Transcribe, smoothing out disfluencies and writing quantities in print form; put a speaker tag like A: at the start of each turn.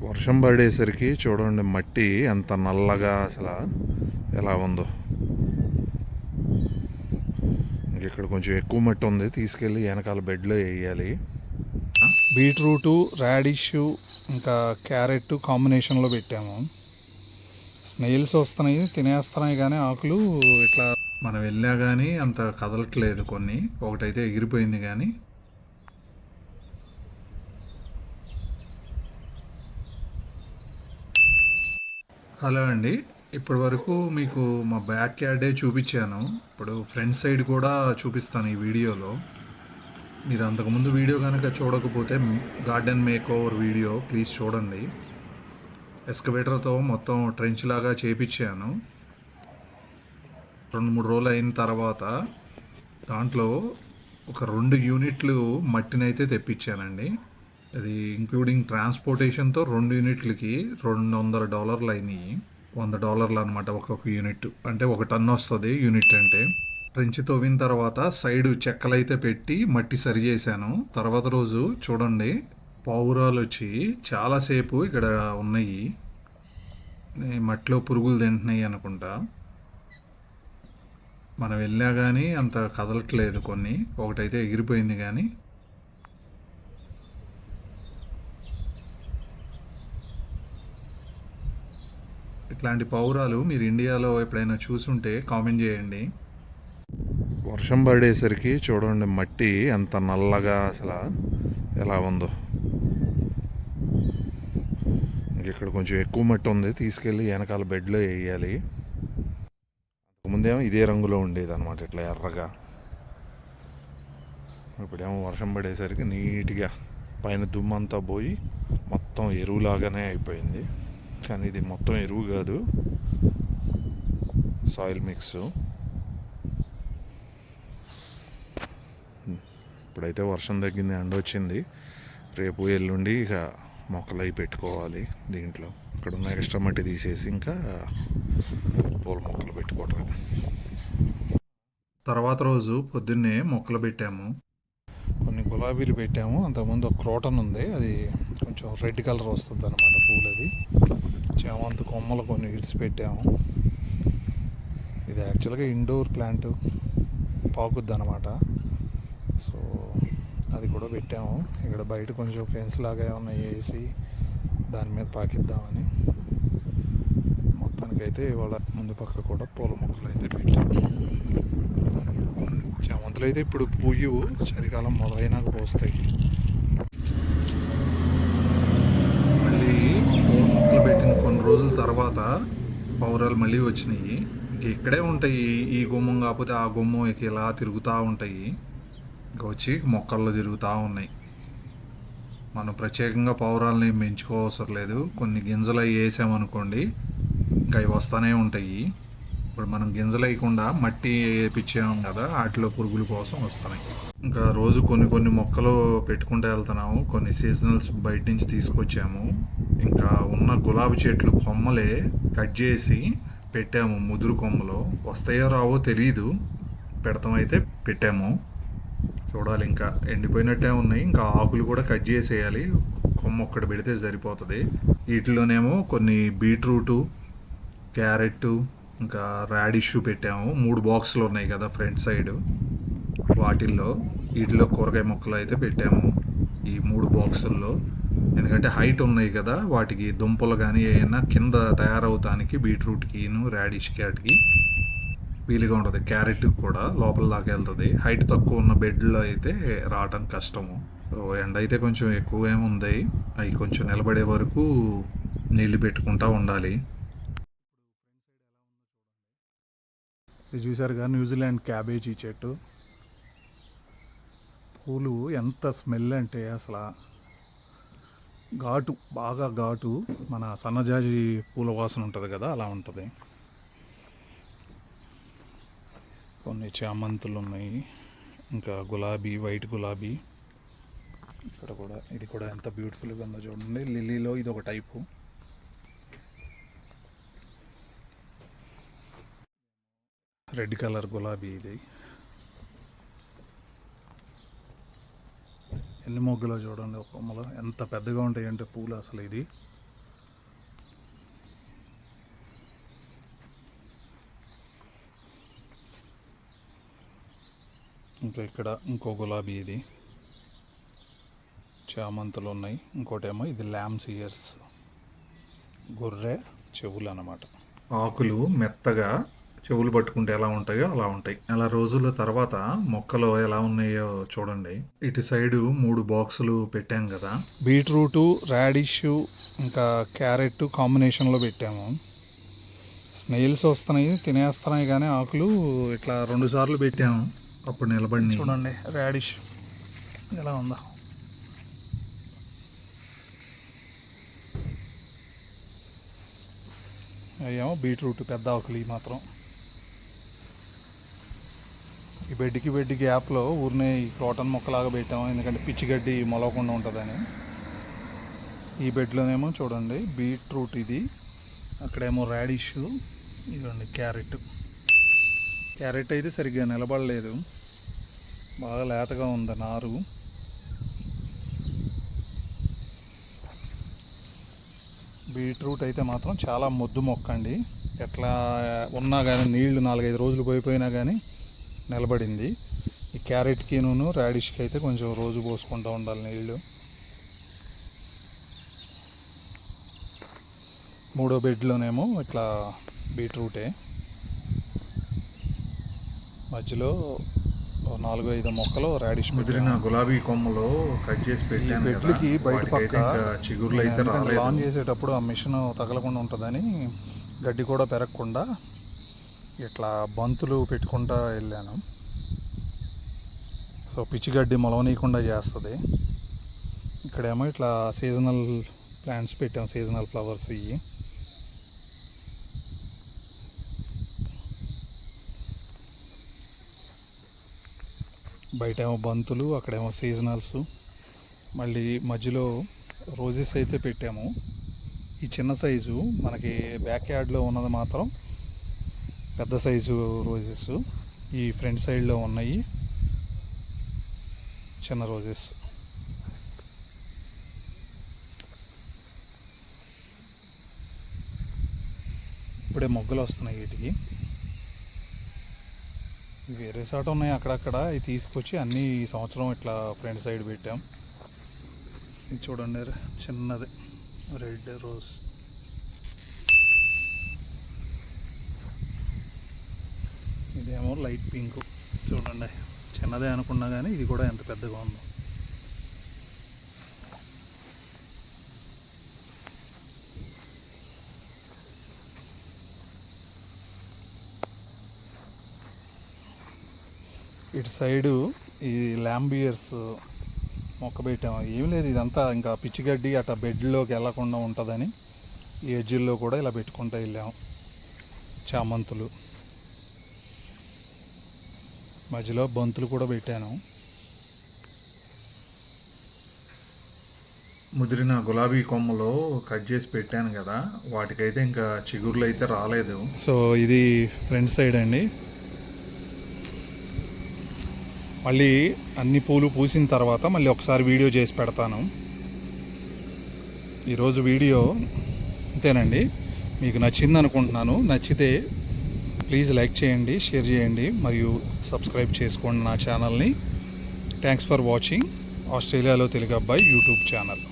A: వర్షం పడేసరికి చూడండి మట్టి ఎంత నల్లగా అసలు ఎలా ఉందో. ఇక్కడ కొంచెం ఎక్కువ మట్టి ఉంది, తీసుకెళ్ళి వెనకాల బెడ్లో వేయాలి. బీట్రూటు, రాడిష్ ఇంకా క్యారెట్ కాంబినేషన్లో పెట్టాము. స్నేల్స్ వస్తున్నాయి, తినేస్తున్నాయి, కానీ ఆకులు ఇట్లా మనం వెళ్ళా కానీ అంత కదలట్లేదు. కొన్ని ఒకటైతే ఎగిరిపోయింది. కానీ హలో అండి, ఇప్పటి వరకు మీకు మా బ్యాక్ యార్డే చూపించాను. ఇప్పుడు ఫ్రంట్ సైడ్ కూడా చూపిస్తాను ఈ వీడియోలో. మీరు అంతకుముందు వీడియో కనుక చూడకపోతే garden make over video please చూడండి. ఎస్కవేటర్తో మొత్తం ట్రెంచ్ లాగా చేపించాను. 2-3 రోజులు అయిన తర్వాత దాంట్లో ఒక 2 యూనిట్లు మట్టినైతే తెప్పించానండి. అది ఇంక్లూడింగ్ ట్రాన్స్పోర్టేషన్తో 2 యూనిట్లకి $200 అయినాయి. $100 అనమాట ఒక్కొక్క యూనిట్. అంటే 1 టన్ను వస్తుంది యూనిట్ అంటే. ట్రెంచ్ తవ్విన తర్వాత సైడు చెక్కలైతే పెట్టి మట్టి సరి చేశాను. తర్వాత రోజు చూడండి, పావురాలు వచ్చి చాలాసేపు ఇక్కడ ఉన్నాయి. మట్టిలో పురుగులు తింటున్నాయి అనుకుంటా. మనం వెళ్ళా కానీ అంత కదలట్లేదు. కొన్ని ఒకటైతే ఎగిరిపోయింది. కానీ ఇట్లాంటి పావురాలు మీరు ఇండియాలో ఎప్పుడైనా చూసుంటే కామెంట్ చేయండి. వర్షం పడేసరికి చూడండి మట్టి ఎంత నల్లగా అసలు ఎలా ఉందో. ఇక్కడ కొంచెం ఎక్కువ మట్టి ఉంది, తీసుకెళ్ళి వెనకాల బెడ్లో వేయాలి. ముందేమో ఇదే రంగులో ఉండేది అనమాట, ఇట్లా ఎర్రగా. ఇప్పుడేమో వర్షం పడేసరికి నీట్గా పైన దుమ్మంతా పోయి మొత్తం ఎరువులాగానే అయిపోయింది. కానీ ఇది మొత్తం ఎరువు కాదు, సాయిల్ మిక్స్. ఇప్పుడైతే వర్షం తగ్గింది, ఎండ వచ్చింది. రేపు ఎల్లుండి ఇక మొక్కలు అవి పెట్టుకోవాలి దీంట్లో. ఇక్కడ ఉన్న ఎక్స్ట్రా మట్టి తీసేసి ఇంకా పూల మొక్కలు పెట్టుకోవటం. తర్వాత రోజు పొద్దున్నే మొక్కలు పెట్టాము. కొన్ని గులాబీలు పెట్టాము. అంతకుముందు ఒక క్రోటన్ ఉంది, అది కొంచెం రెడ్ కలర్ వస్తుంది అనమాట పూలు. అది చామంతి కొమ్మలు కొన్ని విడిచిపెట్టాము. ఇది యాక్చువల్గా ఇండోర్ ప్లాంట్, పాకుద్ది అనమాట. సో అది కూడా పెట్టాము. ఇక్కడ బయట కొంచెం ఫెన్స్ లాగా ఏమన్నా వేసి దాని మీద పాకిద్దామని. మొత్తానికైతే ఇవాళ ముందు పక్క కూడా పూల మొక్కలు అయితే పెట్టాము. చామంతులు అయితే ఇప్పుడు పువ్వు చలికాలం మొదలైనాక పోస్తాయి. మళ్ళీ పూల మొక్కలు పెట్టిన కొన్ని రోజుల తర్వాత పౌరాలు మళ్ళీ వచ్చినాయి. ఇంక ఇక్కడే ఉంటాయి. ఈ గుమ్మం కాకపోతే ఆ గుమ్మం ఇక ఇలా తిరుగుతూ ఉంటాయి. ఇంకా వచ్చి మొక్కల్లో తిరుగుతూ ఉన్నాయి. మనం ప్రత్యేకంగా పౌరాలని పెంచుకోవసరం లేదు. కొన్ని గింజలు అవి వేసామనుకోండి, ఇంకా అవి వస్తూనే ఉంటాయి. ఇప్పుడు మనం గింజలు వేయకుండా మట్టి వేయించాము కదా, వాటిలో పురుగుల కోసం వస్తున్నాయి. ఇంకా రోజు కొన్ని మొక్కలు పెట్టుకుంటూ వెళ్తున్నాము. కొన్ని సీజనల్స్ బయట నుంచి తీసుకొచ్చాము. ఇంకా ఉన్న గులాబీ చెట్లు కొమ్మలే కట్ చేసి పెట్టాము. ముదురు కొమ్మలు వస్తాయో రావో తెలియదు, పెడతామైతే పెట్టాము. చూడాలి, ఇంకా ఎండిపోయినట్టే ఉన్నాయి. ఇంకా ఆకులు కూడా కట్ చేసేయాలి. కొమ్మ ఒక్కటి పెడితే సరిపోతుంది. వీటిలోనేమో కొన్ని బీట్రూటు, క్యారెట్, ఇంకా రాడిష్ పెట్టాము. 3 బాక్సులు ఉన్నాయి కదా ఫ్రంట్ సైడ్, వీటిలో కూరగాయ మొక్కలు అయితే పెట్టాము ఈ 3 బాక్సుల్లో. ఎందుకంటే హైట్ ఉన్నాయి కదా, వాటికి దుంపలు కానీ ఏమైనా కింద తయారవుతానికి బీట్రూట్కిను రాడిష్ క్యాట్కి వీలుగా ఉంటుంది. క్యారెట్ కూడా లోపల దాకా వెళ్తుంది. హైట్ తక్కువ ఉన్న బెడ్లో అయితే రావటం కష్టము. సో ఎండ అయితే కొంచెం ఎక్కువ ఏముంది, అవి కొంచెం నిలబడే వరకు నీళ్లు పెట్టుకుంటూ ఉండాలి. ఇది చూసారుగా న్యూజిలాండ్ క్యాబేజీ చెట్టు. పూలు ఎంత స్మెల్ అంటే అసలు ఘాటు, బాగా ఘాటు. మన సన్నజాజి పూల వాసన ఉంటుంది కదా, అలా ఉంటుంది. కొన్ని చామంతులు ఉన్నాయి, ఇంకా గులాబీ, వైట్ గులాబీ. ఇక్కడ కూడా, ఇది కూడా ఎంత బ్యూటిఫుల్గా ఉందో చూడండి. లిల్లీలో ఇది ఒక టైపు. రెడ్ కలర్ గులాబీ ఇది. ఎన్ని మొగ్గలో చూడండి ఒక కొమ్మలో ఎంత పెద్దగా ఉంటాయంటే పూలు అసలు. ఇది ఇంకా ఇక్కడ ఇంకో గులాబీ, ఇది చామంతులు ఉన్నాయి. ఇంకోటేమో ఇది ల్యామ్స్ ఇయర్స్, గొర్రె చెవులు అన్నమాట. ఆకులు మెత్తగా చెవులు పట్టుకుంటే ఎలా ఉంటాయో అలా ఉంటాయి. నెల రోజుల తర్వాత మొక్కలు ఎలా ఉన్నాయో చూడండి. ఇటు సైడు 3 బాక్సులు పెట్టాం కదా. బీట్రూటు, రాడిష్ ఇంకా క్యారెట్ కాంబినేషన్లో పెట్టాము. స్నేల్స్ వస్తున్నాయి, తినేస్తున్నాయి, కానీ ఆకులు ఇట్లా 2 సార్లు పెట్టాము, అప్పుడు నిలబడి. చూడండి రాడిష్ ఎలా ఉందో. అయ్యేమో బీట్రూట్ పెద్ద ఆకులు. ఈ మాత్రం ఈ బెడ్కి గ్యాప్లో ఊరినే ఈ క్రోటన్ మొక్కలాగా పెట్టాము, ఎందుకంటే పిచ్చిగడ్డి మొలవకుండా ఉంటుందని. ఈ బెడ్లోనేమో చూడండి బీట్రూట్, ఇది అక్కడేమో రాడిష్, ఇదండి క్యారెట్ అయితే సరిగ్గా నిలబడలేదు, బాగా లేతగా ఉంది నారు. బీట్రూట్ అయితే మాత్రం చాలా మొద్దు మొక్క అండి. ఎట్లా ఉన్నా కానీ నీళ్లు 4-5 రోజులు పోయిపోయినా కానీ నిలబడింది. ఈ క్యారెట్కి రాడిష్కి అయితే కొంచెం రోజు పోసుకుంటూ ఉండాలి నీళ్ళు. 3వ బెడ్లోనేమో ఇట్లా బీట్రూటే, మధ్యలో 4-5 మొక్కలు రాడిష్. ముదిరిన గులాబీ కొమ్మలు కట్ చేసి పెట్టాను. బెడ్లకి బయట పక్క చిగుర్లు అయితే లాన్ చేసేటప్పుడు ఆ మిషన్ తగలకుండా ఉంటుందని గడ్డి కూడా పెరగకుండా ఇట్లా బంతులు పెట్టుకుంటా వెళ్ళాను. సో పిచ్చిగడ్డి మొలవనీయకుండా చేస్తుంది. ఇక్కడేమో ఇట్లా సీజనల్ ప్లాంట్స్ పెట్టాం, సీజనల్ ఫ్లవర్స్. ఇవి బయట ఏమో బంతులు, అక్కడేమో సీజనల్స్. మళ్ళీ మధ్యలో రోజెస్ అయితే పెట్టాము. ఈ చిన్న సైజు మనకి బ్యాక్ యార్డ్లో ఉన్నది మాత్రం పెద్ద సైజు రోజెస్. ఈ ఫ్రంట్ సైడ్లో ఉన్నాయి చిన్న రోజెస్. ఇప్పుడే మొగ్గలు వస్తున్నాయి వీటికి. వేరే చోట ఉన్నాయి అక్కడక్కడ, ఇవి తీసుకొచ్చి అన్నీ ఈ సంవత్సరం ఇట్లా ఫ్రంట్ సైడ్ పెట్టాం. ఇది చూడండి చిన్నది రెడ్ రోజ్. ఇదేమో లైట్ పింక్. చూడండి చిన్నదే అనుకున్నా కానీ ఇది కూడా ఎంత పెద్దగా ఉందో. ఇటు సైడు ఈ ల్యాంబియర్స్ మొక్క పెట్టాము. ఏం లేదు, ఇదంతా ఇంకా పిచ్చిగడ్డి అట్లా బెడ్లోకి వెళ్ళకుండా ఉంటుందని ఈ ఎడ్జిల్లో కూడా ఇలా పెట్టుకుంటూ వెళ్ళాము. చామంతులు, మధ్యలో బంతులు కూడా పెట్టాను. ముదిరిన గులాబీ కొమ్మలు కట్ చేసి పెట్టాను కదా, వాటికైతే ఇంకా చిగుర్లు అయితే రాలేదు. సో ఇది ఫ్రంట్ సైడ్ అండి. మళ్ళీ అన్ని పూలు పూసిన తర్వాత మళ్ళీ ఒకసారి వీడియో చేసి పెడతాను. ఈరోజు వీడియో అంతేనండి. మీకు నచ్చింది అనుకుంటున్నాను. నచ్చితే ప్లీజ్ లైక్ చేయండి, షేర్ చేయండి, మరియు సబ్స్క్రైబ్ చేసుకోండి నా ఛానల్ని. థ్యాంక్స్ ఫర్ వాచింగ్ ఆస్ట్రేలియాలో తెలుగు అబ్బాయి యూట్యూబ్ ఛానల్.